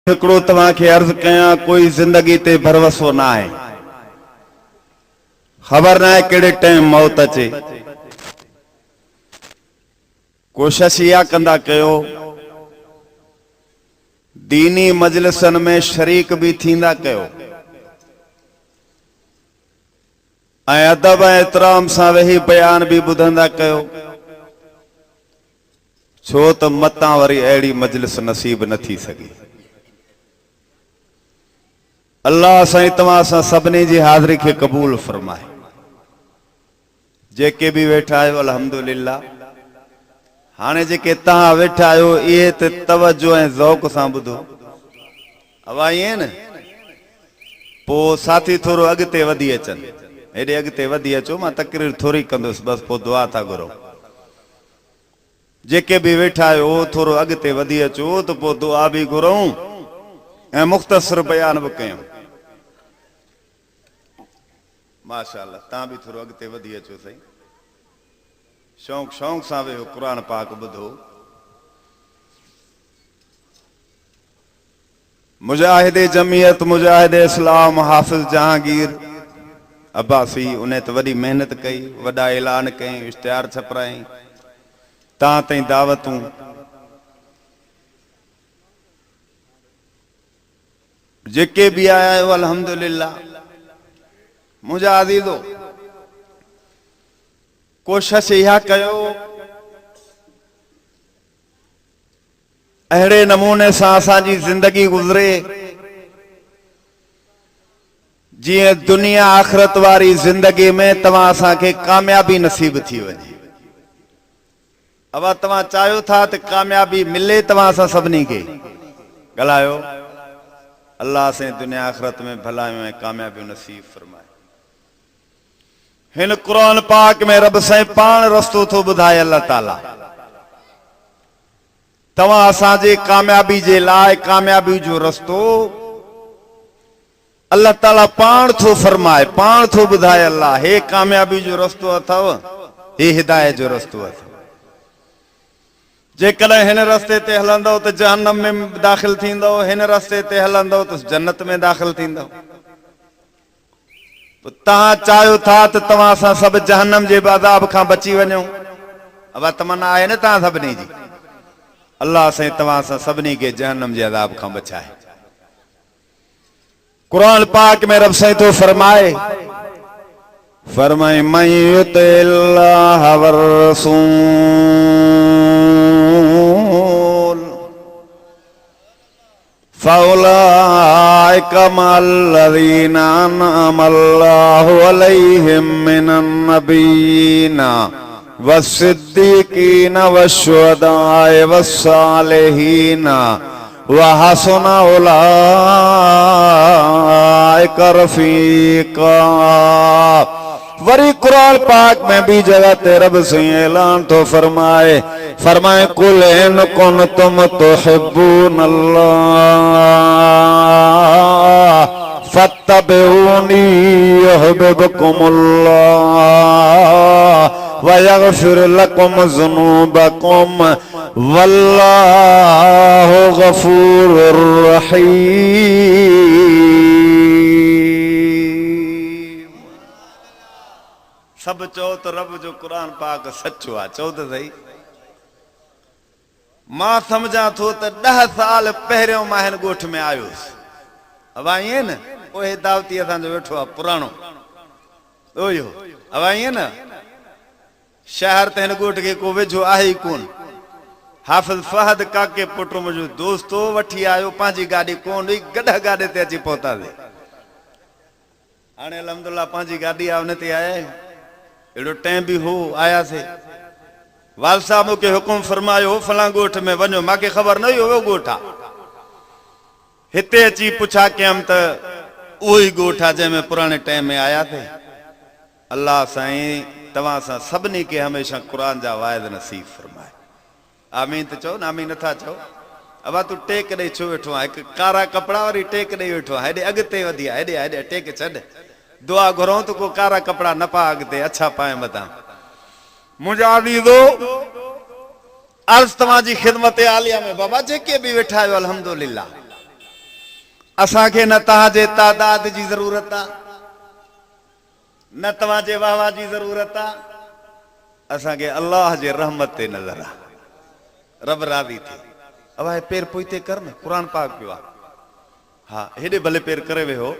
हिकिड़ो तव्हांखे अर्ज़ कयां, कोई जिंदगी ते भरवसो ना आहे। ख़बर ना आहे कहिड़े टाइम मौत अचे। कोशिश इहा कंदा कयो दीनी मजलिसनि में शरीक भी थींदा कयो ऐं अदब ऐं एहतराम सां वेही बयान भी ॿुधंदा कयो, छो त मतां वरी अहिड़ी मजलिस नसीब न थी सघी। अल्लाह साईं तव्हां सां सभिनी जी हाज़िरी खे क़बूल फरमाए। जेके भी वेठा आहियो अल्हम्दुलिल्लाह। हाणे जेके तव्हां वेठा आहियो इहे त तवज्जो ऐं ज़ौक़ सां ॿुधो। हवा ईअं न, पोइ साथी थोरो अॻिते वधी अचनि, हेॾे अॻिते वधी अचो, मां तकरीर थोरी कंदुसि बसि, पोइ दुआ था घुरो। जेके भी वेठा आहियो थोरो अॻिते वधी अचो त पोइ दुआ बि घुरूं ऐं मुख़्तसर बयान बि कयूं। माशाअल्लाह, तव्हां बि थोरो अॻिते वधी अचो साईं, शौक़ शौक़ सां वेहो, क़ुरान पाक ॿुधो। मुजाहिद जमीयत मुजाहिद इस्लाम हाफ़िज़ जहांगीर अब्बासी उन ते वॾी महिनत कई, वॾा ऐलान कई, इश्तिहार छपराई, तव्हां ताईं दावतूं। जेके भी आया आहियो अल्हम्दुलिल्लाह। मुंहिंजा अज़ीज़ो, कोशिश इहा कयो अहिड़े नमूने सां असांजी ज़िंदगी गुज़रे जीअं दुनिया आख़िरत वारी ज़िंदगी में तव्हां असांखे कामयाबी नसीब थी वञे। अब तव्हां चाहियो था त कामयाबी मिले तव्हां असां सभिनी खे। ॻाल्हायो, अल्लाह से दुनिया आख़िरत में भलायूं ऐं कामयाबियूं नसीब फरमाए। हिन क़ुरान पाक में रब साईं पाण रस्तो थो ॿुधाए। अल्लाह ताला तव्हां असांजे कामयाबी जे लाइ कामयाबी जो रस्तो अल्लाह ताला पाण थो फरमाए, पाण थो ॿुधाए। अल्लाह हे कामयाबी जो रस्तो अथव, हे हिदायत जो रस्तो अथव। जेकॾहिं हिन रस्ते ते हलंदव त जहन्नम में दाख़िल थींदव, हिन रस्ते ते हलंदव त जन्नत में दाख़िल थींदव। तव्हां चाहियो था त तव्हां असां सभु जहन्नम जे अज़ाब खां बची वञूं। अब तमन्ना आहे न तव्हां सभिनी जी। अल्लाह साईं तव्हां असां सभिनी खे जहन्नम जे अज़ाब खां बचाए। कुरान पाक में रब साईं तो फरमाए, फरमाए मन युतिल्लाह वर रसूल फउलाइका मल्लज़ीना अनअमल्लाहु अलैहिम मिनन नबिय्यीना वस्सिद्दीकीना वश्शुहदाए वस्सालिहीना वहसुन उलाइका रफीका। वरी कुरान पाक में भी जगह ते रब से ऐलान तो फरमाए, फरमाए कुल इन कुन्तुम तुहिब्बूनल्लाह फत्तबिऊनी युहिब्बुकुमुल्लाह व यग़फिर लकुम ज़ुनूबकुम वल्लाहु गफूरुर रहीम। सब चओ तो रब जो कुरान पाक सचो आहे। चओ तो सही। मां समझा थो त 10 साल पहिरियों मां हिन ॻोठ में आयुसि। अब ईअं न, पोइ दावती असांजो वेठो आहे पुराणो ओयो। अब ईअं न, शहर त हिन ॻोठ खे को वेझो आहे ई कोन। हाफ़िज़ फहद काके पुट मुंहिंजो दोस्तो वठी आयो, पंहिंजी गाॾी कोन हुई, गॾ गाॾी ते अची पहुतासीं। हाणे अल्हम्दुलिल्लाह पंहिंजी गाॾी आहे, उन ते आया आहियूं। अहिड़ो टाइम बि हो, आयासीं। वाल साहब मूंखे हुकुम फरमायो फलां ॻोठ में वञो, मूंखे ख़बर न हुई उहो ॻोठ आहे। हिते अची पुछा कयमि त उहो ई ॻोठ आहे जंहिंमें पुराणे टाइम में आयासीं। अल्लाह साईं तव्हां सां सभिनी खे हमेशह क़ुरान जा वाइद नसीब फरमाए। आमीन त चओ न, आमीन नथा चओ। अब तूं टेक ॾेई छो वेठो आहे? हिकु कारा कपिड़ा वरी टेक ॾेई वेठो आहे। हेॾे अॻिते वधी आहे, हेॾे हेॾे टेक छॾ। दुआ घुरूं त को कारा कपिड़ा न पा अॻिते, अच्छा पाए मथां। मुंहिंजा अज़ीज़ो, अर्ज़ तव्हांजी ख़िदमत आलिया में बाबा जेके भी वेठा आहियो अल्हम्दुलिल्लाह। असां खे न तव्हांजे तादाद जी ज़रूरत आहे, न तव्हांजे वाह वाह जी ज़रूरत आहे, असांखे अल्लाह जे रहमत ते नज़र आहे, रब राज़ी थिए। अब आहे पेर पोइते कर न, क़ुर पाक पियो आहे। हा हेॾे भले पेर करे वेहो,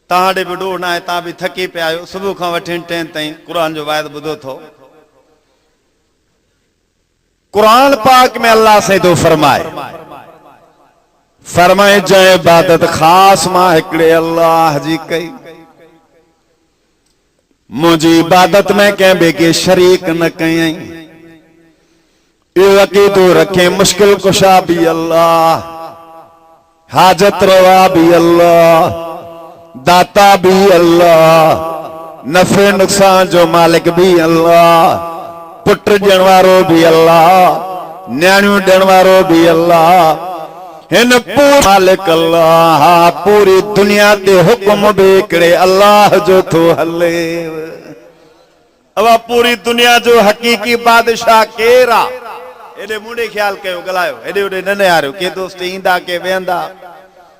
तव्हां ॾे बि ॾोह न आहे, तव्हां बि थकी पिया आहियो, सुबुह खां वठी टें ताईं क़ुर जो वाइदो ॿुधो थो। क़ुर पाक में अल्लाह सैदो फरमाए जंहिं इबादत ख़ासि मां हिकिड़े अल्लाह जी कई, मुंहिंजी इबादत में कंहिं ॿिए खे शरीक न कयईं। इहो अक़ीदो रखे मुश्किल कुशा भी अल्लाह, हाजत रवा भी अल्लाह, दाता भी अल्लाह, नफ़े नुक़सान जो मालिक भी अल्लाह, पुट ॾियण वारो भी अल्लाह, न्याणियूं ॾियण वारो भी अल्लाह, हिन पूरे मालिक अल्लाह। पूरी दुनिया ते हुक्म भी हिकिड़े अल्लाह जो थो हले। अब पूरी दुनिया जो हकीकी बादशाह केरु आहे? एॾे मुंडे ख्याल कयो, ॻाल्हायो, हेॾे होॾे न निहारियो, के दोस्त ईंदा के वेंदा,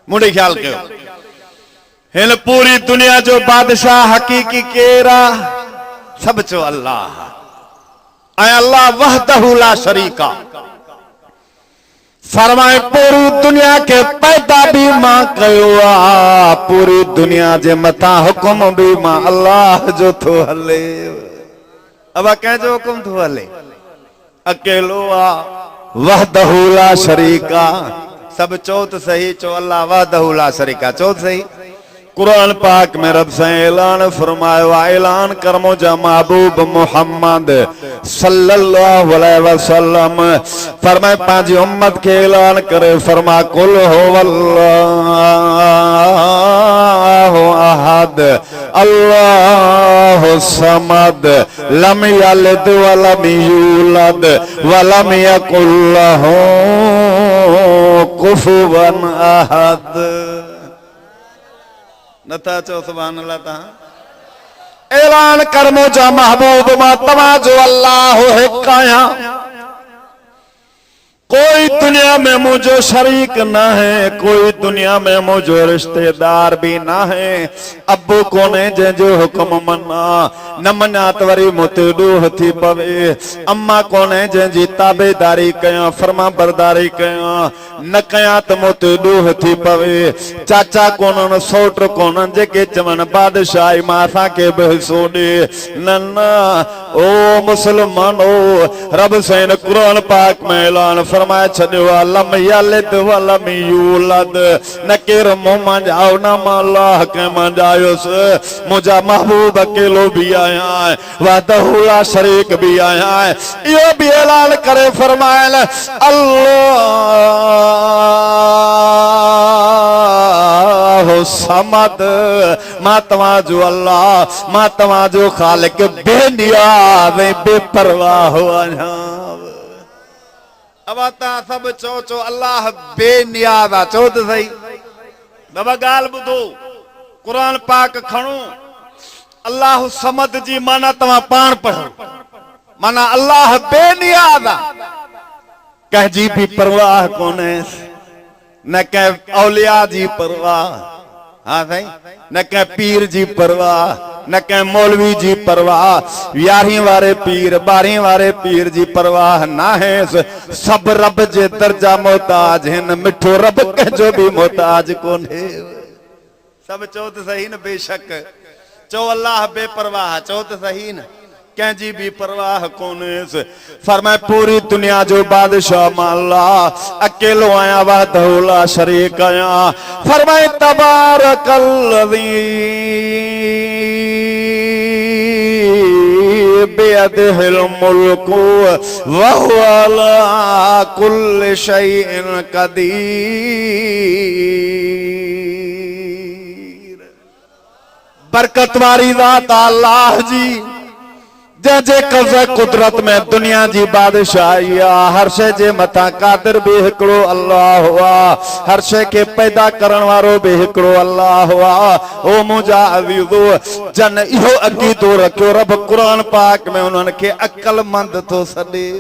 मुंडे ख्याल कयो। हिन पूरी दुनिया जो बादशाह हकीकी केरु आहे? सभु चो अल्लाह। ऐं अल्लाह वहदहू ला शरीक आहे। फरमाए पूरी दुनिया के पैदा भी मां कयो आहे, पूरी दुनिया जे मथां हुकुम भी मां अल्लाह जो थो हले। अब कंहिंजो हुकुम थो हले? अकेलो आ, वहदहू ला शरीका। सब चो त सही, चो अल्लाह वहदहू ला शरीका, चो त सही। कुरान पाक में रब से ऐलान फरमायो, ऐलान कर मुझा महबूब मोहम्मद सल्लल्लाहु अलैहि वसल्लम फरमाए पांजी उम्मत के ऐलान करे, फरमा कुल हुवल्लाहु अहद अल्लाहु समद लम यलिद वलम यूलद वलम यकुल लहू कुफुवन अहद। नथा चो सुभान अल्लाह? तहां ऐलान कर मुझा महबूब मां तव्हां जो अल्लाह हिक आहियां, कोई दुनिया में मुझो शरीक ना है, कोई दुनिया में मुझो रिश्तेदार भी ना है। अबू कोने जंहिंजो हुक्म मना, न मना त वरी मुते ॾोह थी पवे। अम्मा कोने जंहिंजी ताबेदारी कयां, फर्मा बरदारी कयां, न कयां त मुते ॾोह थी पवे। चाचा कोननि, सौट कोननि जेके चवनि बादशाही मां असांखे बि हिसो ॾे। न न ओ मुसलमानो, रब सैन क़ुरान पाक में ऐलान फरमाए छॾियो आहे, लम यलिद वलम यूलद। न केरु मूं मां ॼाओ, न मां अल्लाह कंहिं मां ॼायोसि। मुंहिंजा महबूब अकेलो भी आया, वहदहू ला शरीक भी आया। इहो भी ऐलान करे फरमायल, अल्लाहु समद, मां तव्हांजो अल्लाह, मां तव्हांजो ख़ालिक बेनियाज़ ऐं बेपरवाह आहियां। अब तव्हां सभु चो चो अल्लाह बेनियाज़ आहे, चो त सही। बाबा ॻाल्हि ॿुधो, क़ुरान पाक खणो, अल्लाह समद जी माना तव्हां पाण पढ़ो, माना अल्लाह बेनियाज़ आहे, कंहिंजी भी परवाह कोन्हे, न कंहिं औलिया जी परवाह, हाँ साईं, न कंहिं पीर जी परवाह, न कंहिं मौलवी जी परवाह, 11 वारे पीर 12 वारे पीर जी परवाह ना है। सब रब जे दर्जा मोहताज हिन, मिठो रब कंहिंजो भी मोहताज कोन्हे। सब चो त सही न? बेशक चो अल्लाह बेपरवाह, चो त सही न? कंहिंजी भी परवाह कोन्हे। फरमाए पूरी दुनिया जो बादशाह मां अल्लाह अकेलो आया, वहदहू ला शरीक आया। फरमाए तबारकल्लज़ी बियदिहिल मुल्कु व हुवा अला कुल्लि शैइन कदीर। बरकत वारी ज़ात अल्लाह जी, जंहिंजे कब्ज़े कुदरत में दुनिया जी बादशाही आहे। हर शइ जे मथां कादिर भी हिकिड़ो अल्लाह हुआ, हर शइ खे पैदा करण वारो भी हिकिड़ो अल्लाह हुआ। ओ मुंहिंजा अज़ीज़ो, जन इहो अक़ीदो रखियो, रब क़ुरान पाक में उन्हनि खे अक़लमंद थो सॾे।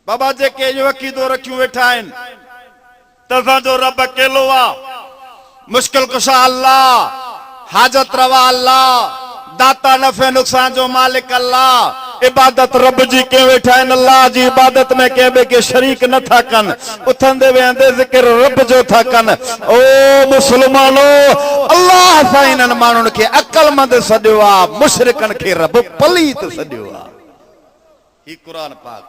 बाबा जेके इहो अक़ीदो रखियूं वेठा आहिनि, तसा जो रब अकेलो आ, मुश्किल कुशा अल्लाह, हाजत रवा अल्लाह, दाता नफे नुकसान जो मालिक अल्लाह। इबादत रब जी के वेठा इन, अल्लाह जी इबादत में के के शरीक न था कन, उथंदे वेंदे जिक्र रब जो था कन। ओ मुसलमानो, अल्लाह सां इन्हनि माण्हुनि खे अक़लमंद सॾियो आ, मुशरिकनि खे रब पलीत सॾियो आ। ही कुरान पाक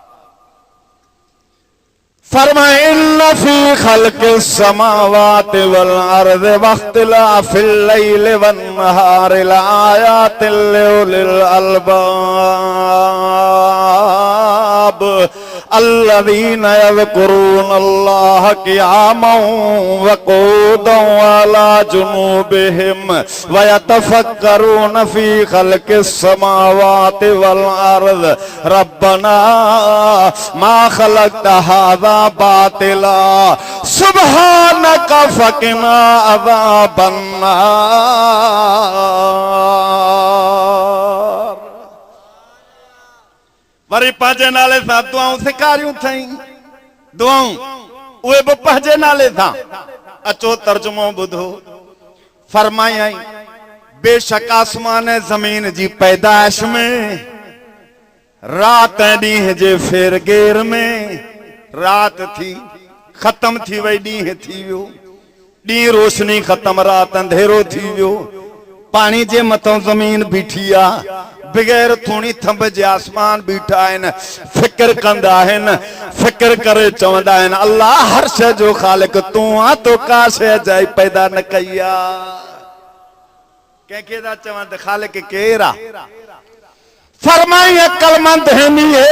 फरमाए इन्न फी खल्क़िस समावाति वल अर्ज़ि वख्तिलाफिल लैलि वन नहारि लआयातिल लिउलिल अलबाब अल्लज़ीना यज़कुरूनल्लाह क़ियामन व क़ुऊदन व अला जुनूबिहिम व यतफ़क्करून फी खल्क़िस समावाति वल अर्ज़ रब्बना मा खलक़्त हाज़ा बातिला सुब्हानक फ़क़िना अज़ाबन नार। वरी पंहिंजे नाले सां दुआऊं सेखारियूं थई, दुआऊं उहे बि पंहिंजे नाले सां। अचो तर्जुमो ॿुधो। फरमायाई बेशक आसमान ज़मीन जी पैदाइश में, रात ॾींहं जे फेरगेर में, रात थी खत्म थी वई, ॾींहं थी वियो, ॾींहं रोशनी खत्म, रात अंधेरो थी वियो। पानी जे मथों ज़मीन बीठी आ, बगैर थोड़ी थंब जे आसमान बीठा आहिनि, फिक्र कंदा आहिनि, फिक्र करे चवंदा आहिनि अल्लाह हर शइ जो ख़ालिक तूं आ, तो का शइ जाई पैदा न कई आ। कंहिंखे था चवनि त ख़ालिक केरु आ? फरमाई अक़लमंद आहिनि इहे,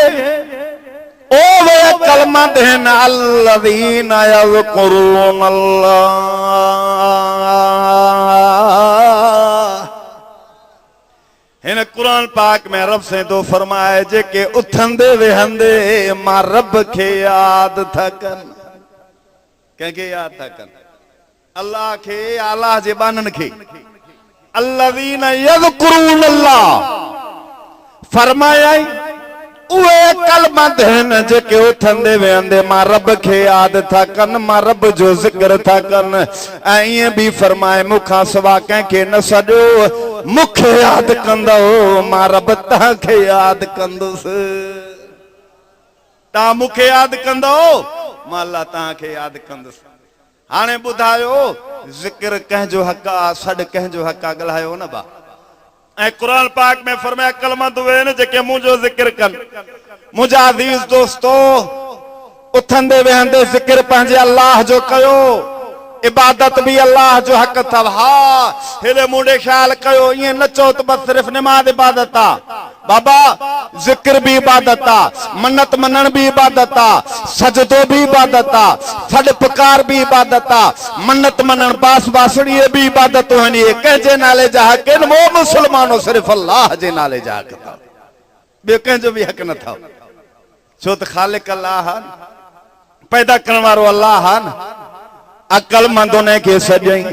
ओ वे अक़लमंद आहिनि अल्लज़ीना यज़कुरूनल्लाह। हिन कुरान पाक में रब से दो फरमाए जेके उथंदे वेहंदे मां रब खे याद था कन। कंहिंखे याद था कन? अल्लाह खे, अल्लाह जे बाननि खे। अल्लज़ीना यज़कुरूनल्लाह फरमाया उहे अक़लमंद आहिनि जेके उथंदे वेहंदे मां रब खे याद था कन, मां रब जो ज़िक्र था कन। ऐं ईअं बि फरमाए मूंखां सवा कंहिंखे न सॾियो, मूंखे यादि कंदो मां रब तव्हांखे यादि कंदुसि। तव्हां मूंखे यादि कंदो, मां अल्लाह तव्हांखे यादि कंदुसि। हाणे ॿुधायो ज़िक्र कंहिंजो हक़ आहे, सॾु कंहिंजो हक़ आहे? ॻाल्हायो न बा। ऐं कुरान पाक में फरमाया अक़लमंद उहे आहिनि जेके मुंहिंजो ज़िक्र कनि। मुंहिंजा अज़ीज़ दोस्तो, उथंदे वेहंदे ज़िक्र पंहिंजे अल्लाह जो कयो, इबादत भी अल्लाह जो हक़ अथव। हा हेॾे मुंडे ख्याल कयो, ईअं न चओ त बस सिर्फ़ निमाज़ इबादत आ। बाबा ज़िक्र भी इबादत आ, मन्नत मनण भी इबादत आ, सजदो भी इबादत आ, फड़ पुकार भी इबादत आ, मन्नत मनण बास बासड़ी भी इबादत आहिनि। ये कंहिंजे नाले जा हक़ आहिनि? वो मुसलमानो सिर्फ़ अल्लाह जे नाले जा हक़ अथव, ॿियो कंहिंजो भी हक़ न अथव। छो त ख़ालिक अल्लाह आहे, पैदा करण वारो अल्लाह आहे न। अक़लमंद उन खे सॼई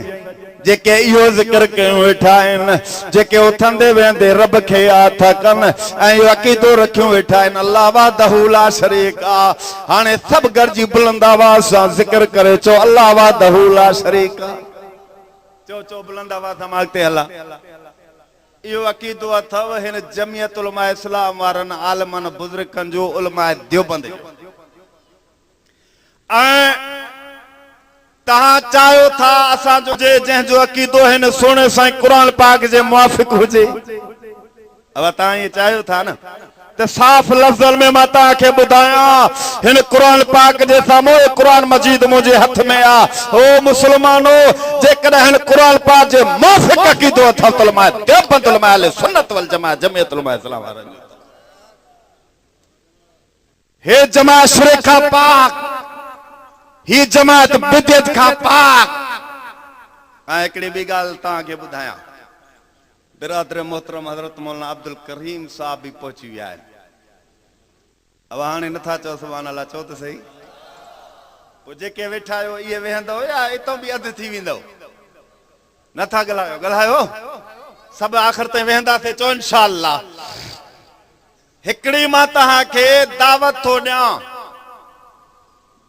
जेके इहो ज़िक्र कयूं वेठा आहिनि, जेके उथंदे वेहंदे रब खे यादि था कनि ऐं इहो अक़ीदो रखियूं वेठा आहिनि अल्लाह वहदहू ला शरीक आ। हाणे सभु गॾिजी बुलंद आवाज़ सां ज़िक्र करे चओ अल्लाह वहदहू ला शरीक आ। चओ चओ बुलंद आवाज़ सां माॻते अल्लाह। इहो अक़ीदो अथव हिन जमियत उलमा इस्लाम वारनि आलमनि बुज़ुर्गनि जो, उलमा देवबंद जो। ऐं तहां चाहियो था असांजो जंहिंजो अक़ीदो हिन सोने साईं क़ुरान पाक जे मुआफ़िक़ हुजे। अब तहां ये चाहियो था न त साफ़ लफ़्ज़नि में मां तव्हांखे ॿुधायां, हिन क़ुरान पाक जे साम्हूं क़ुरान मजीद मुंहिंजे हथ में आ। ओ मुसलमानो, जेकॾहिं हिन क़ुरान पाक जे मुआफ़िक़ अक़ीदो अथव त उलमा देवबंद, उलमा अहले सुन्नत वल जमाअत, जमियत उलमा इस्लाम वारनि जो। हे जमाअत शिरक खां पाक, ही जमात बिदअत खां पाक। हां हिकिड़ी ॿी ॻाल्हि तव्हांखे ॿुधायां, बिरादर मोहतरम हज़रत मौलाना अब्दुल करीम साहब भी पहुची विया आहिनि। अब हाणे नथा चओ सुभान अल्लाह, चओ त सही। पोइ जेके वेठा आहियो इहे वेहंदव या हितां बि अधु थी वेंदव? नथा ॻाल्हायो, ॻाल्हायो सभु आख़िर ताईं वेहंदासीं। चओ इंशाअल्लाह। हिकिड़ी मां तव्हांखे दावत थो ॾियां,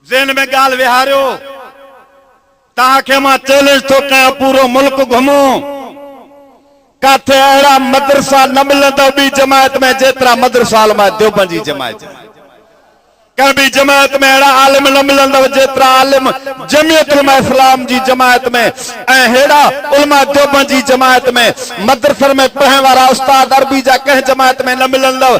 ज़हन में ॻाल्हि विहारियो। ताके मां चैलेंज तो कया पूरो मुल्क घुमो काथे अड़ा मदरसा न मिलंदो बी जमात में जेतरा मदरसा में देवबंद जी जमात कहीं भी जमात में अड़ा आलिम न मिलंदो जेतरा आलिम जमियत उलमा इस्लाम जी जमात में हेड़ा उलमा देवबंद जी जमात में मदरसा में पढ़ने वाला उस्ताद अरबी जा कह जमात में न मिलंदो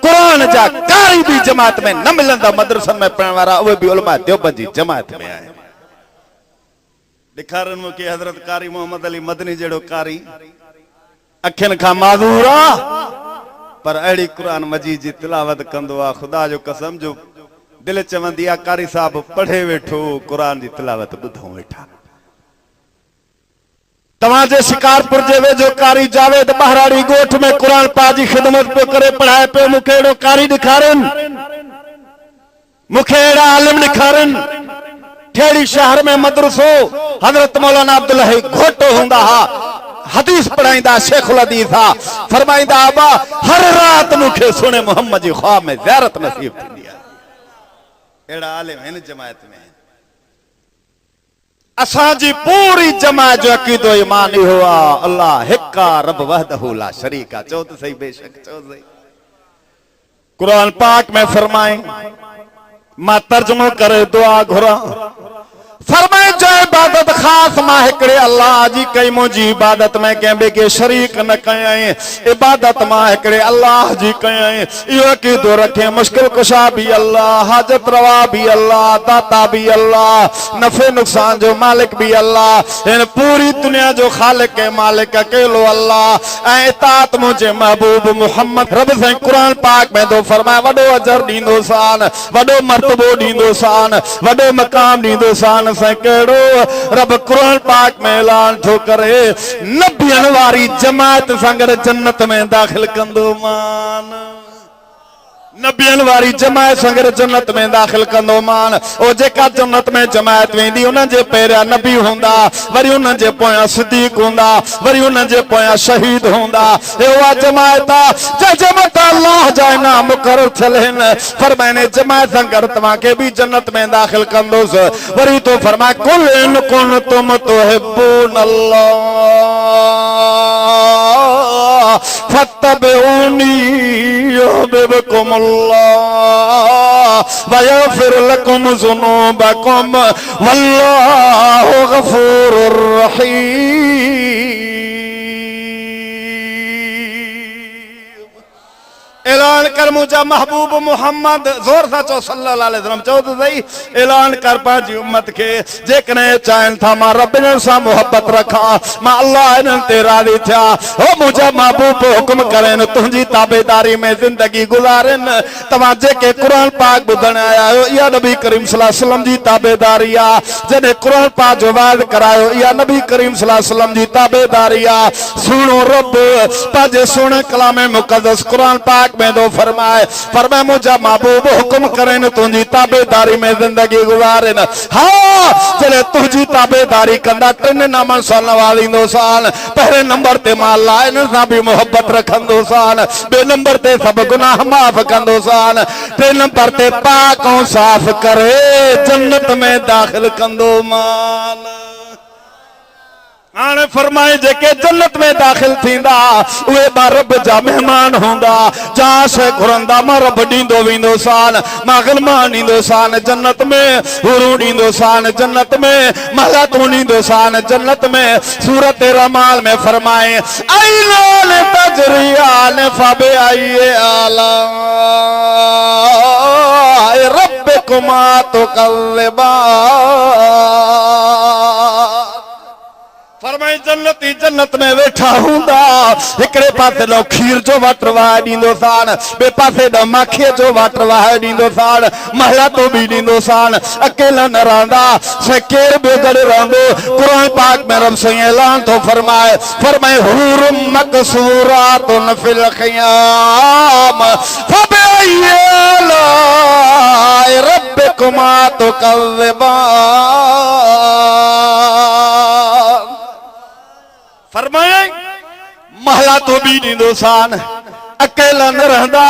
कुरान जा कारी भी जमात में न मिलंदो मदरसा में पढ़ने वाला वो भी उलमा देवबंद जी जमात में आए दिखारन मुके हजरत कारी मोहम्मद अली मदनी जेड़ो कारी अखिन का माजूरा पर अड़ी कुरान मजीद जी तिलावत कंदो आ खुदा जो कसम जो दिल चवंदी आ कारी साहब पढ़े वेठो कुरान जी तिलावत बुधो वेठा तवाजे शिकारपुर जे वे जो कारी जावेद बहराड़ी गोठ में कुरान पाक जी खिदमत पे करे पढ़ाए पे मुखे एड़ो कारी दिखारन मुखे एड़ा आलिम दिखारन ठेड़ी शहर में मदरसो हजरत मौलाना अब्दुल हई घोटो हुंदा हा हदीस पढ़ाईंदा शेखुल हदीस था फरमाईंदा अबा हर रात मुखे सुने मोहम्मद जी ख्वाब में ज़ियारत नसीब थींदी आहे एड़ा आलिम हिन जमात में असां जी पूरी जमात जो अकीदो ईमान इहो आहे अल्लाह हिक्का रब वहदहु ला शरीका चओ त सही बेशक चओ सही कुरान पाक में फरमाए मां तर्जुमो करे दुआ घुरा फरमाए जो इबादत खास मां हिकड़े अल्लाह जी कई मुंहिंजी इबादत में कंहिं ॿिए खे शरीक न कयई इबादत मां हिकड़े अल्लाह जी कयई इहो अक़ीदो रखे मुश्किल कुशा भी अल्लाह हाजत रवा भी अल्लाह दाता भी अल्लाह नफे नुकसान जो मालिक भी अल्लाह इन पूरी दुनिया जो खालिक है मालिक अकेलो अल्लाह ऐं इताअत मुंहिंजे महबूब मुहम्मद रब से कुरान पाक में तो फरमाए वडो अजर दींदो सान वडो मर्तबो दींदो सान वडो मकाम दींदो सान केड़ो रब कुरान पाक में ऐलान थो करे नबियन वारी जमात संगर जन्नत में दाखिल कंदो मान नबियन वारी जमात संगर जन्नत में दाखिल कंदो मान ओ जेका जन्नत में जमात वेंदी उन जे पहिरियां नबी हुंदा वरी उन जे पोयां सिद्दीक हुंदा वरी उन जे पोयां शहीद हुंदा एवा जमात जे मत अल्लाह जा नाम मुकर्रर थियन फरमाने जमात संगर तवा के भी जन्नत में दाखिल कंदोस वरी तो फरमाए कुल इन कुन तुम तुहिब्बून अल्लाह फत्तबिऊनी युहिब्बुकुम वयग़फिर लकुम ज़ुनूबकुम वल्लाहु गफूरुर रहीम ऐलान कर मुझा महबूब मोहम्मद जोर सा चो सल्लल्लाहु अलैहि वसल्लम चो तो सही ऐलान कर पाजी उम्मत के जेकने चाहन था मां रब ने सा मोहब्बत रखा मां अल्लाह ने ते राजी था ओ मुझा महबूब हुक्म करेन तुझी ताबेदारी में जिंदगी गुजारन तवा जेके कुरान पाक बुधण आया हो या नबी करीम सल्लल्लाहु अलैहि वसल्लम जी ताबेदारी आ जने कुरान पाक जो वाद करायो या नबी करीम सल्लल्लाहु अलैहि वसल्लम जी ताबेदारी आ सुनो रब पाजे सुने कलाम मुकद्दस कुरान पाक में दो फरमाए मुझा महबूब हुक्म करेन तुझी ताबेदारी में जिंदगी गुजारन हाँ चले तुझी ताबेदारी कंदा टिन नामन सां नवाज़ींदो सान पहले नंबर ते मां अल्लाह इन सां भी मोहब्बत रखंदो सान बे नंबर ते सब गुनाह माफ कंदो सान टे नंबर ते पाक ऐं साफ करे जन्नत में दाखिल कंदो मान आने फरमाए जेके जन्नत में दाखिल थींदा उहे बा रब जा मेहमान हुंदा जा से घुरंदा मां रब दींदो विंदो सान मां ग़िलमान दींदो सान जन्नत में हुरूं दींदो सान जन्नत में महलातूं दींदो सान जन्नत में सूरत रमाल में फरमाए ऐलान तजरियान फबे आइए आला रब्बकुमा तुकल्लिबा फरमाए जन्नती जन्नत में वेठा हुंदा एकड़े पासे लो खीर जो वाटर वाह दींदो सान बे पासे द माखी जो वाटर वाह दींदो सान महला तो भी दींदो सान अकेला न रहंदा से केर बेगड़ रहंदो कुरान पाक में रब से ऐलान तो फरमाए हुरुम मकसूरातुन फिल खियाम फबअय्यला रब्बकुमा तुकल्लिबान फरमाए महला तो भी दींदो सान अकेला न रहंदा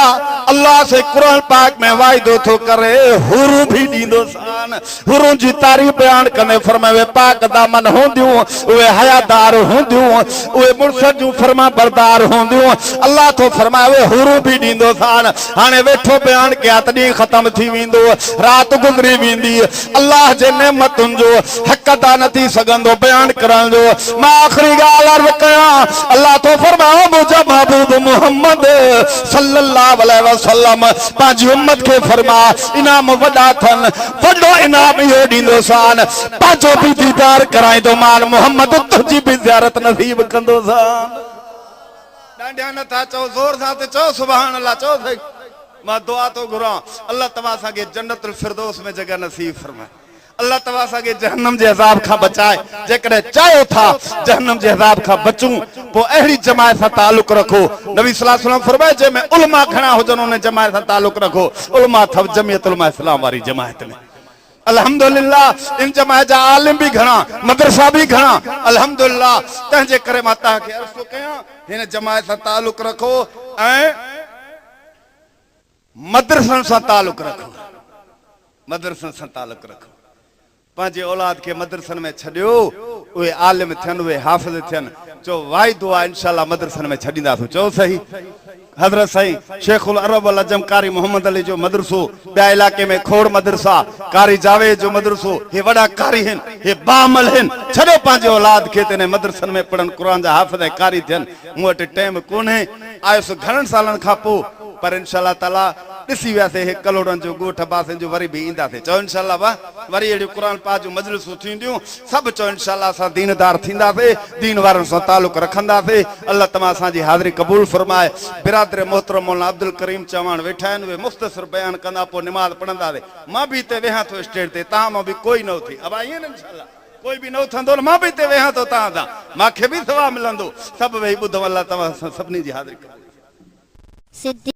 अल्लाह से कुरान पाक में वायदो तो करे हुरू भी दींदो सान सान हुरून जी तारीफ़ बयान कंदे फरमाए पाक दामन होंदियूं उहे हयादार होंदियूं उहे मुर्शद जूं फरमा बरदार होंदियूं अल्लाह तो फरमाए हुरू भी ॾींदो सान हाणे वेठो बयान कया तॾहिं ख़त्म थी वेंदो रात गुज़री वेंदी अल्लाह जे नेमतुनि जो हक़ अदा न थी सघंदो बयान करण जो मां आख़िरी ॻाल्हि अर्ज़ कयां अल्लाह तो फरमाए मुंहिंजा महबूब मोहम्मद सल्लल्लाहु अलैहि वसल्लम पंहिंजी उम्मत खे फरमा इनाम वॾा अथनि वॾो इनाम इहो ॾींदो सान पंहिंजो बि दीदार कराईंदो मान मोहम्मद तुंहिंजी बि ज़ियारत नसीब कंदो सान ॾाढा नथा चओ ज़ोर सां त चओ सुभान अल्लाह चओ सही मां दुआ तो घुरां अल्लाह तव्हां असांखे जन्नतुल फिरदौस में जगह नसीब फरमाए अल्लाह तव्हां असांखे जहन्नम जे अज़ाब खां बचाए जेकॾहिं चाहियो था जहन्नम जे अज़ाब खां बचूं पोइ अहिड़ी जमायत सां तालुक़ रखो नबी सल्लल्लाहु अलैहि वसल्लम फरमाए जंहिंमें उलमा घणा हुजनि उन जमायत सां तालुक़ रखो उलमा अथव जमियत उलमा इस्लाम वारी जमायत में अल्हम्दुलिल्लाह इन जमायत जा आलिम भी घणा मदरसा भी घणा अल्हम्दुलिल्लाह तंहिंजे करे मां तव्हांखे अर्ज़ थो कयां हिन जमायत सां तालुक़ रखो ऐं मदरसनि सां तालुक़ रखो मदरसनि सां तालुक़ रखो पंहिंजे औलाद खे मदरसनि में छॾियो उहे आलिम थियनि उहे हाफ़िज़ थियनि चओ वाइदो आहे इंशाअल्लाह मदरसनि में छॾींदासीं चओ सही हज़रत साईं शेखुल अरब अल अजम कारी मोहम्मद अली जो मदरसो ॿिया इलाके में खोड़ मदरसा कारी जावेद जो मदरसो हे वॾा कारी आहिनि हे बामल आहिनि छॾो पंहिंजे औलाद खे त मदरसनि में पढ़नि क़ुर जा हाफ़िज़ ऐं कारी थियनि मूं वटि टाइम कोन्हे आयुसि घणनि सालनि खां पोइ पर इंशाअल्लाह ताला ॾिसी वियासीं हे कलोड़नि जो ॻोठ पासे जो वरी बि ईंदासीं चओ इंशाअल्लाह वाह वरी अहिड़ियूं क़ुर पाक जूं मजलिसूं थींदियूं सभु चओ इंशाअल्लाह असां दीनदार थींदासीं दीन वारनि सां तालुक़ रखंदासीं अल्लाह तव्हां असांजी हाज़िरी क़बूल फरमाए बिरादर मोहतरम मौलाना अब्दुल करीम चवाण वेठा आहिनि उहे मुख़्तसिर बयान कंदा पोइ निमाज़ पढ़ंदासीं मां बि हिते वेहां थो स्टेज ते तव्हां मां बि कोई न उथी अब ईअं न इंशाअल्लाह कोई बि न उथंदो मां बि हिते वेहां थो तव्हां सां मूंखे बि सवाबु मिलंदो सभु वेही ॿुधो अल्लाह तव्हां सभिनी जी हाज़िरी